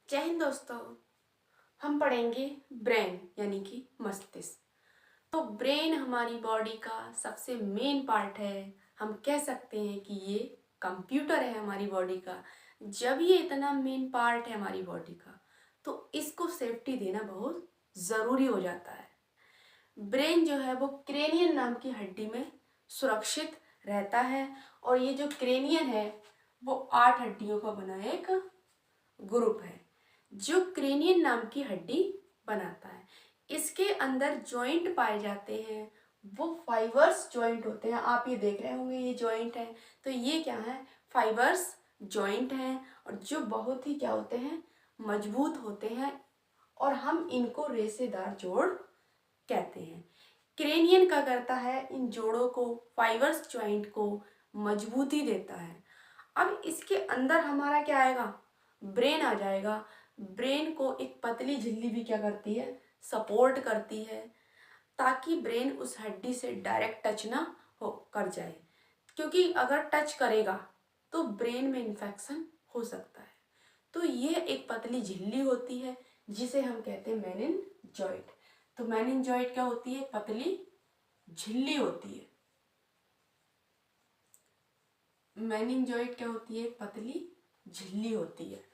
जय हिंद दोस्तों। हम पढ़ेंगे ब्रेन यानी कि मस्तिष्क। तो ब्रेन हमारी बॉडी का सबसे मेन पार्ट है। हम कह सकते हैं कि ये कंप्यूटर है हमारी बॉडी का। जब ये इतना मेन पार्ट है हमारी बॉडी का, तो इसको सेफ्टी देना बहुत ज़रूरी हो जाता है। ब्रेन जो है वो क्रेनियन नाम की हड्डी में सुरक्षित रहता है, और ये जो क्रेनियन है वो 8 हड्डियों का बना एक ग्रुप है जो क्रेनियन नाम की हड्डी बनाता है। इसके अंदर जॉइंट पाए जाते हैं, वो फाइबर्स जॉइंट होते हैं। आप ये देख रहे होंगे ये जॉइंट है, तो ये क्या है, फाइबर्स जॉइंट हैं, और जो बहुत ही क्या होते हैं, मजबूत होते हैं, और हम इनको रेशेदार जोड़ कहते हैं। क्रेनियन क्या करता है, इन जोड़ों को, फाइबर्स जॉइंट को मजबूती देता है। अब इसके अंदर हमारा क्या आएगा, ब्रेन आ जाएगा। ब्रेन को एक पतली झिल्ली भी क्या करती है, सपोर्ट करती है, ताकि ब्रेन उस हड्डी से डायरेक्ट टच ना हो कर जाए, क्योंकि अगर टच करेगा तो ब्रेन में इन्फेक्शन हो सकता है। तो ये एक पतली झिल्ली होती है जिसे हम कहते हैं मेनिनजॉइड। तो मेनिनजॉइड क्या होती है, पतली झिल्ली होती है। मेनिनजॉइड क्या होती है, पतली झिल्ली होती है।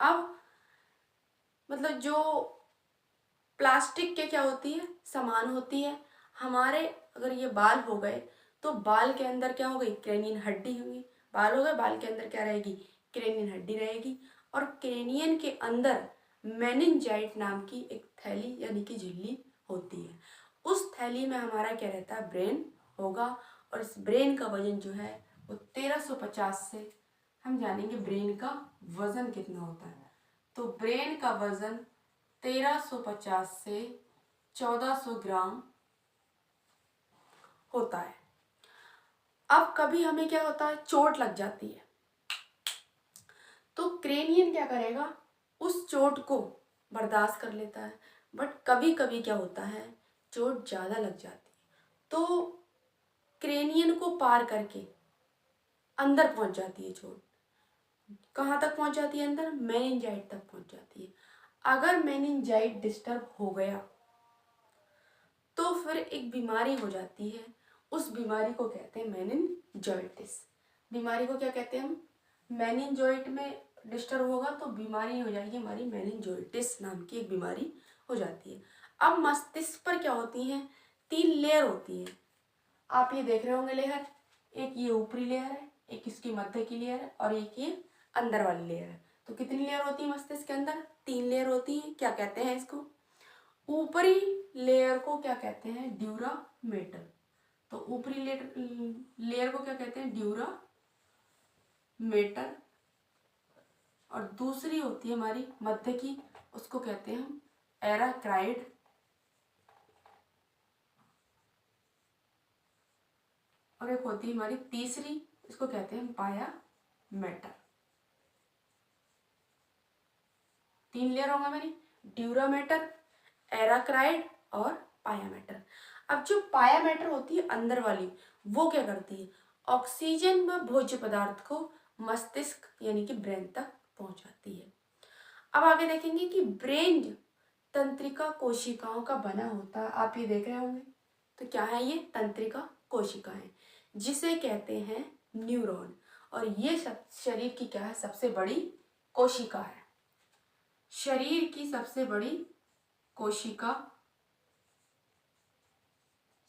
अब मतलब जो प्लास्टिक के क्या होती है, समान होती है। हमारे अगर ये बाल हो गए तो बाल के अंदर क्या हो गई, क्रेनियन हड्डी होगी। बाल हो गए, बाल के अंदर क्या रहेगी, क्रेनियन हड्डी रहेगी, और क्रेनियन के अंदर मेनिनजाइट नाम की एक थैली यानी कि झिल्ली होती है। उस थैली में हमारा क्या रहता है, ब्रेन होगा। और इस ब्रेन का वजन जो है वो 1350 से, हम जानेंगे ब्रेन का वजन कितना होता है। तो ब्रेन का वजन 1350 से 1400 ग्राम होता है। अब कभी हमें क्या होता है, चोट लग जाती है, तो क्रेनियन क्या करेगा, उस चोट को बर्दाश्त कर लेता है। बट कभी कभी क्या होता है, चोट ज़्यादा लग जाती है, तो क्रेनियन को पार करके अंदर पहुंच जाती है चोट। कहाँ तक पहुंच जाती है, अंदर मेनिनजाइट तक पहुंच जाती है। अगर मेनिनजाइट डिस्टर्ब हो गया तो फिर एक बीमारी हो जाती है। उस बीमारी को कहते हैं मेनिनजाइटिस। बीमारी को क्या कहते हैं हम, मेनिनजाइट में डिस्टर्ब होगा तो बीमारी हो जाएगी हमारी, मेनिनजाइटिस नाम की एक बीमारी हो जाती है। अब मस्तिष्क पर क्या होती हैं, 3 लेयर होती हैं। आप ये देख रहे होंगे लेयर, एक ये ऊपरी लेयर है, एक इसकी मध्य की लेयर है, और एक ये अंदर वाली लेयर है। तो कितनी लेयर होती है मस्तिष्क के अंदर, 3 लेयर होती है। क्या कहते हैं इसको, ऊपरी लेयर को क्या कहते हैं, ड्यूरामेटल। तो ऊपरी लेयर को क्या कहते हैं, ड्यूरामेटल। और दूसरी होती है हमारी मध्य की, उसको कहते हैं हम एराक्राइड। और एक होती है हमारी तीसरी, इसको कहते हैं पाया मेटल। 3 लेयर होंगे हमारी, ड्यूरामेटल, एराक्राइड और पाया मेटल। अब जो पाया मेटल होती है अंदर वाली, वो क्या करती है, ऑक्सीजन व भोज्य पदार्थ को मस्तिष्क यानी कि ब्रेन तक पहुंचाती है। अब आगे देखेंगे कि ब्रेन तंत्रिका कोशिकाओं का बना होता है। आप ये देख रहे होंगे, तो क्या है ये, तंत्रिका कोशिकाएं, जिसे कहते हैं न्यूरॉन। और ये सब शरीर की क्या है, सबसे बड़ी कोशिका है। शरीर की सबसे बड़ी कोशिका,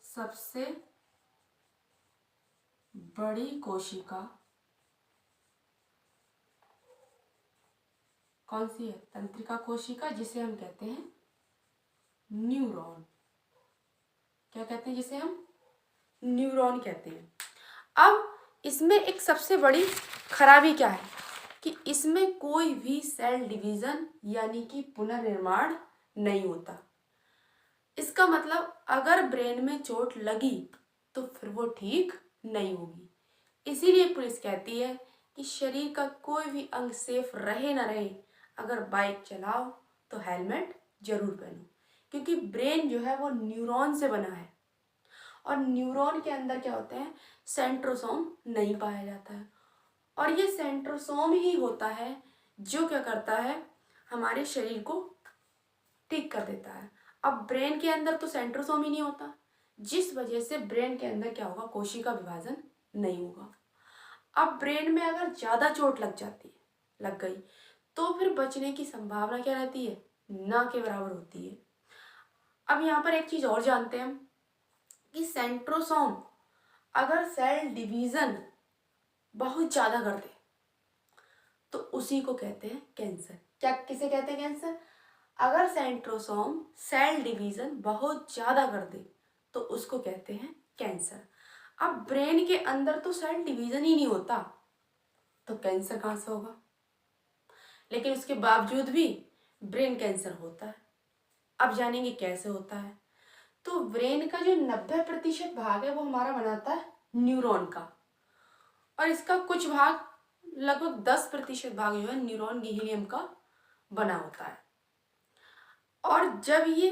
सबसे बड़ी कोशिका कौन सी है, तंत्रिका कोशिका, जिसे हम कहते हैं न्यूरॉन। क्या कहते हैं, जिसे हम न्यूरॉन कहते हैं। अब इसमें एक सबसे बड़ी खराबी क्या है, कि इसमें कोई भी सेल डिवीजन यानी कि पुनर्निर्माण नहीं होता। इसका मतलब अगर ब्रेन में चोट लगी तो फिर वो ठीक नहीं होगी। इसीलिए पुलिस कहती है कि शरीर का कोई भी अंग सेफ रहे ना रहे, अगर बाइक चलाओ तो हेलमेट जरूर पहनो, क्योंकि ब्रेन जो है वो न्यूरॉन से बना है, और न्यूरॉन के अंदर क्या होते हैं, सेंट्रोसोम नहीं पाया जाता है। और ये सेंट्रोसोम ही होता है जो क्या करता है, हमारे शरीर को ठीक कर देता है। अब ब्रेन के अंदर तो सेंट्रोसोम ही नहीं होता, जिस वजह से ब्रेन के अंदर क्या होगा, कोशिका विभाजन नहीं होगा। अब ब्रेन में अगर ज़्यादा चोट लग गई तो फिर बचने की संभावना क्या रहती है, ना के बराबर होती है। अब यहाँ पर एक चीज़ और जानते हैं हम कि सेंट्रोसोम अगर सेल डिवीज़न बहुत ज़्यादा कर दे तो उसी को कहते हैं कैंसर। क्या किसे कहते हैं कैंसर? अगर सेंट्रोसोम सेल डिवीज़न बहुत ज़्यादा कर दे तो उसको कहते हैं कैंसर। अब ब्रेन के अंदर तो सेल डिवीज़न ही नहीं होता तो कैंसर कहाँ से होगा? लेकिन उसके बावजूद भी ब्रेन कैंसर होता है। अब जानेंगे कैसे होता है। तो ब्रेन का जो 90% भाग है वो हमारा बनाता है न्यूरॉन का, और इसका कुछ भाग लगभग 10% भाग जो है न्यूरॉन गैंग्लियन का बना होता है। और जब ये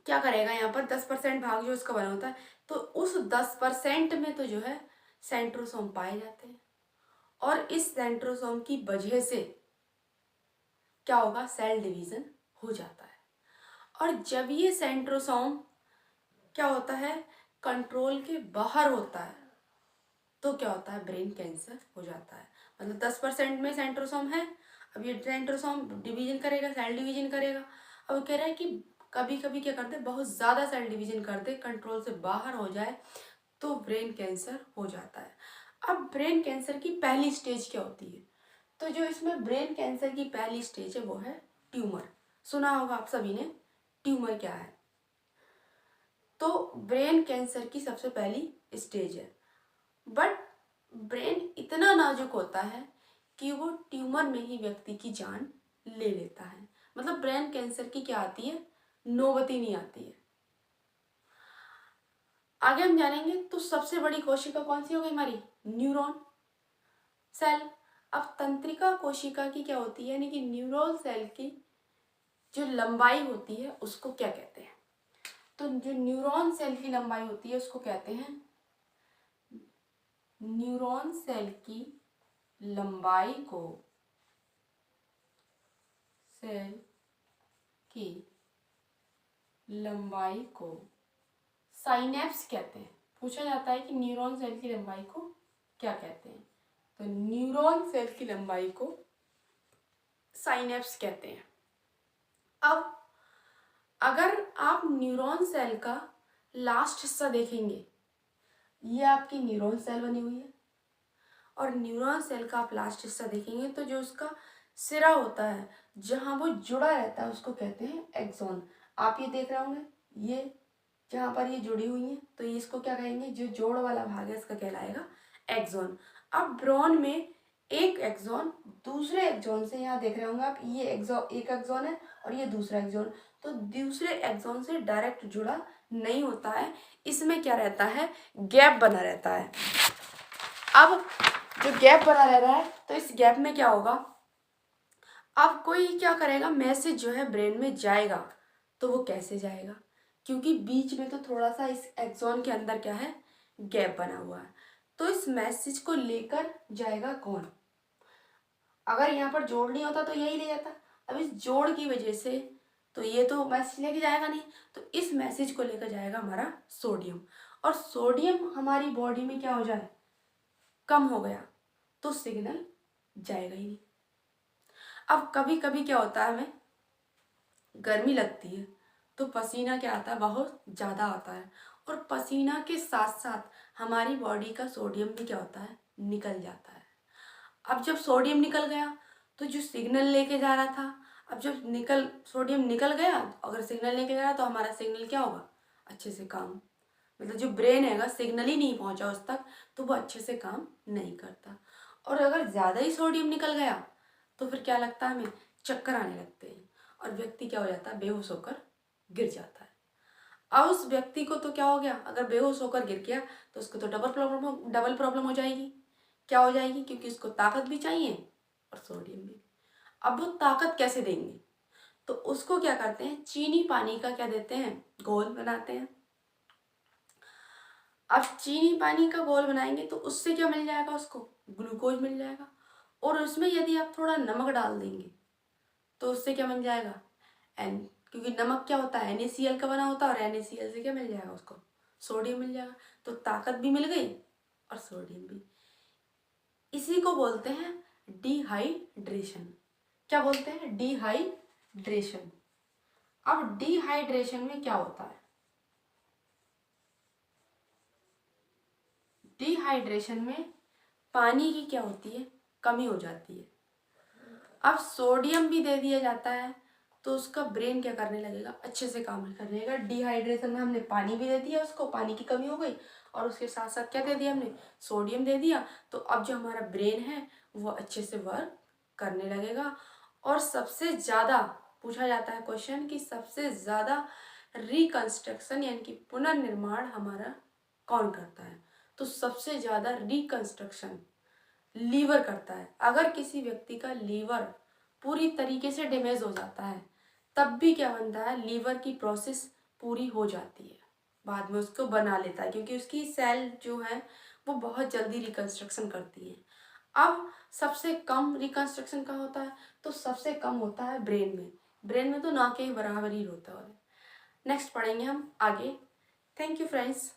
क्या करेगा, यहाँ पर 10% भाग जो इसका बना होता है, तो उस 10% में तो जो है सेंट्रोसोम पाए जाते हैं, और इस सेंट्रोसोम की वजह से क्या होगा, सेल डिवीजन हो जाता है। और जब ये सेंट्रोसोम क्या होता है, कंट्रोल के बाहर होता है, तो क्या होता है, ब्रेन कैंसर हो जाता है। मतलब 10% में सेंट्रोसोम है, अब ये सेंट्रोसोम डिवीजन करेगा, सेल डिवीजन करेगा। अब कह रहा है कि कभी कभी क्या करते हैं, बहुत ज़्यादा सेल डिवीजन करते, कंट्रोल से बाहर हो जाए तो ब्रेन कैंसर हो जाता है। अब ब्रेन कैंसर की पहली स्टेज क्या होती है? तो जो इसमें ब्रेन कैंसर की पहली स्टेज है वो है ट्यूमर। सुना होगा आप सभी ने, ट्यूमर क्या है। तो ब्रेन कैंसर की सबसे पहली स्टेज है, बट ब्रेन इतना नाजुक होता है कि वो ट्यूमर में ही व्यक्ति की जान ले लेता है। मतलब ब्रेन कैंसर की क्या आती है, नौबत ही नहीं आती है। आगे हम जानेंगे। तो सबसे बड़ी कोशिका कौन सी हो गई हमारी, न्यूरॉन सेल। अब तंत्रिका कोशिका की क्या होती है, यानी कि न्यूरॉन सेल की जो लंबाई होती है उसको क्या कहते हैं? तो जो न्यूरॉन सेल की लंबाई होती है उसको कहते हैं, न्यूरॉन सेल की लंबाई को, सेल की लंबाई को साइनेप्स कहते हैं। पूछा जाता है कि न्यूरॉन सेल की लंबाई को क्या कहते हैं, तो न्यूरॉन सेल की लंबाई को साइनेप्स कहते हैं। अब अगर आप न्यूरॉन सेल का लास्ट हिस्सा देखेंगे, ये आपकी न्यूरॉन सेल बनी हुई है, और न्यूरॉन सेल का आप लास्ट हिस्सा देखेंगे तो जो उसका सिरा होता है जहाँ वो जुड़ा रहता है उसको कहते हैं एक्सॉन। आप ये देख रहे होंगे, ये जहाँ पर ये जुड़ी हुई है तो ये इसको क्या कहेंगे, जो जोड़ वाला भाग है इसका कहलाएगा एक्सॉन। अब ब्रेन में एक एक्सॉन दूसरे एक्सॉन से, यहाँ देख रहे होंगे आप, ये एक्सॉन एक एक्सॉन है और ये दूसरा एक्सॉन, तो दूसरे एक्सॉन से डायरेक्ट जुड़ा नहीं होता है। इसमें क्या रहता है, गैप बना रहता है। अब जो गैप बना रह रहा है तो इस गैप में क्या होगा, अब कोई क्या करेगा, मैसेज जो है ब्रेन में जाएगा तो वो कैसे जाएगा, क्योंकि बीच में तो थोड़ा सा इस एक्सॉन के अंदर क्या है, गैप बना हुआ है। तो इस मैसेज को लेकर जाएगा कौन? अगर यहाँ पर जोड़ नहीं होता तो यही ले जाता। अब इस जोड़ की वजह से तो ये तो मैसेज लेके जाएगा नहीं, तो इस मैसेज को लेकर जाएगा हमारा सोडियम, और सोडियम हमारी बॉडी में क्या हो जाए, कम हो गया तो सिग्नल जाएगा ही नहीं। अब कभी कभी क्या होता है, हमें गर्मी लगती है तो पसीना क्या आता है, बहुत ज़्यादा आता है, और पसीना के साथ साथ हमारी बॉडी का सोडियम भी क्या होता है, निकल जाता है। अब जब सोडियम निकल गया तो जो सिग्नल लेके जा रहा था, अब जब सोडियम निकल गया, अगर सिग्नल लेके जा रहा तो हमारा सिग्नल क्या होगा, अच्छे से काम, मतलब जो ब्रेन हैगा सिग्नल ही नहीं पहुंचा उस तक तो वो अच्छे से काम नहीं करता। और अगर ज़्यादा ही सोडियम निकल गया तो फिर क्या लगता है, हमें चक्कर आने लगते हैं और व्यक्ति क्या हो जाता है, बेहोश होकर गिर जाता है। अब उस व्यक्ति को तो क्या हो गया, अगर बेहोश होकर गिर गया तो उसको तो डबल प्रॉब्लम हो जाएगी। क्या हो जाएगी, क्योंकि उसको ताकत भी चाहिए और सोडियम भी। अब वो ताकत कैसे देंगे, तो उसको क्या करते हैं, चीनी पानी का क्या देते हैं, घोल बनाते हैं। अब चीनी पानी का घोल बनाएंगे तो उससे क्या मिल जाएगा, उसको ग्लूकोज मिल जाएगा, और उसमें यदि आप थोड़ा नमक डाल देंगे तो उससे क्या बन जाएगा एन, क्योंकि नमक क्या होता है NaCl का बना होता है, और NaCl से क्या मिल जाएगा उसको सोडियम मिल जाएगा, तो ताकत भी मिल गई और सोडियम भी। इसी को बोलते हैं डिहाइड्रेशन। क्या बोलते हैं? डिहाइड्रेशन। अब डिहाइड्रेशन में क्या होता है? डिहाइड्रेशन में पानी की क्या होती है? कमी हो जाती है। अब सोडियम भी दे दिया जाता है तो उसका ब्रेन क्या करने लगेगा? अच्छे से काम करने लगेगा। डिहाइड्रेशन में हमने पानी भी दे दिया, उसको पानी की कमी हो गई, और उसके साथ साथ क्या दे दिया हमने? सोडियम दे दिया। तो अब जो हमारा ब्रेन है वो अच्छे से वर्क करने लगेगा। और सबसे ज़्यादा पूछा जाता है क्वेश्चन कि सबसे ज़्यादा रिकंस्ट्रक्शन यानी कि पुनर्निर्माण हमारा कौन करता है? तो सबसे ज़्यादा रिकंस्ट्रक्शन लीवर करता है। अगर किसी व्यक्ति का लीवर पूरी तरीके से डैमेज हो जाता है तब भी क्या बनता है? लीवर की प्रोसेस पूरी हो जाती है, बाद में उसको बना लेता है, क्योंकि उसकी सेल जो है वो बहुत जल्दी रिकंस्ट्रक्शन करती है। अब सबसे कम रिकंस्ट्रक्शन कहाँ होता है? तो सबसे कम होता है ब्रेन में। ब्रेन में तो ना के बराबर ही होता है। नेक्स्ट पढ़ेंगे हम आगे। Thank you friends.